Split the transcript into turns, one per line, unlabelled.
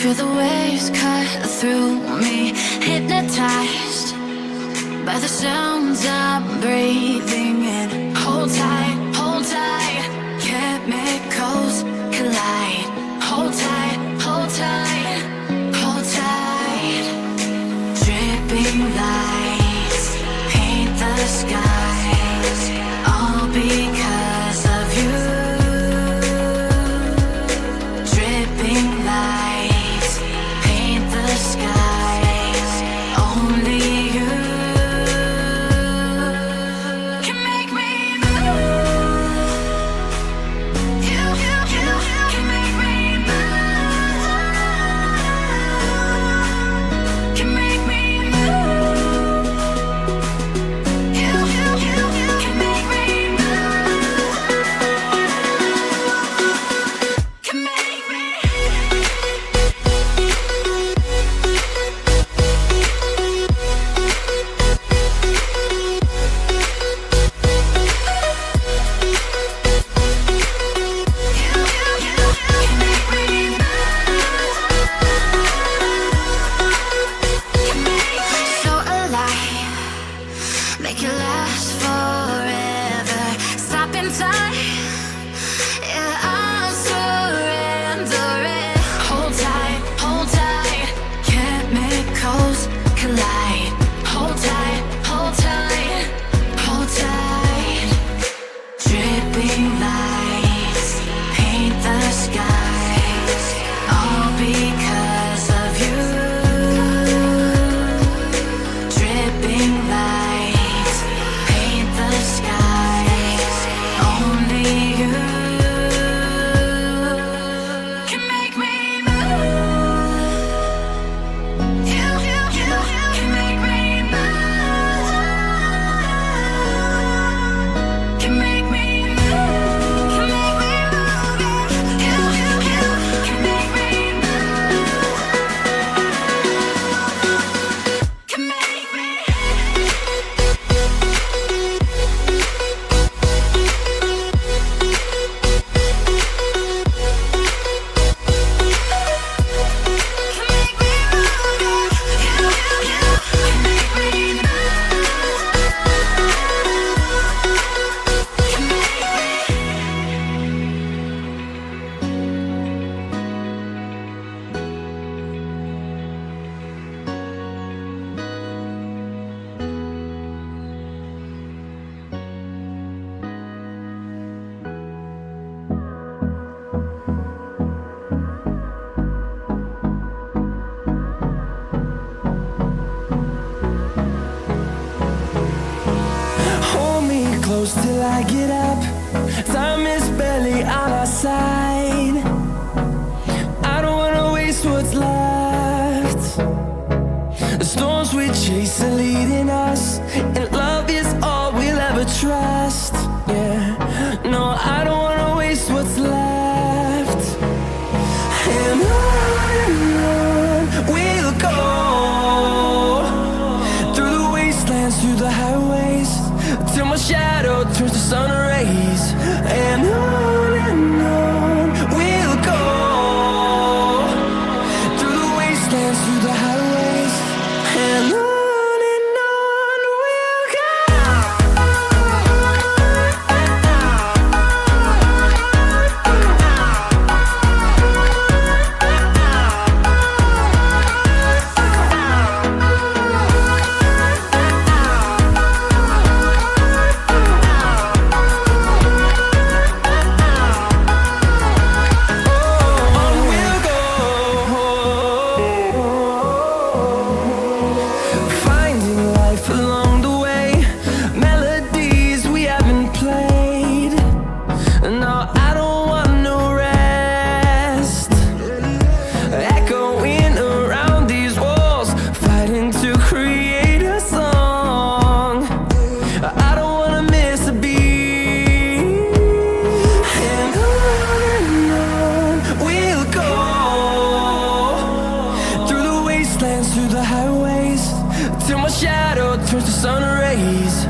Feel the waves cut through me, hypnotized by the sounds I'm breathing in. Hold tight, hold tight, chemicals collide. Hold tight, hold tight, hold tight. Dripping lights paint the skies, all because of you. Dripping lights paint the skies, only you can make me move. You can make me move. Can make me move. You can make me move. Can make me. So alive, make it last forever. Stop in time, yeah, I'll surrender it. Hold tight, chemicals collide. Hold tight, hold tight, hold tight. Dripping lights paint the skies, all because of you. Dripping lights paint the skies, only you can make me move. You can make me move. Can make me move. Can make me move. You can make me move. Can make me.
Hold me close till I get up. Time is barely on our side. I don't wanna waste what's left. The storms we chase are leading us, and love is all we'll ever trust. Yeah, no, I don't wanna waste what's left. And on we'll go, through the wastelands, through the highways, till my shadow turns to sun rays. And on we'll go, through the wastelands, through the highways, and on we'll go. Through the highways, till my shadow turns to sun rays.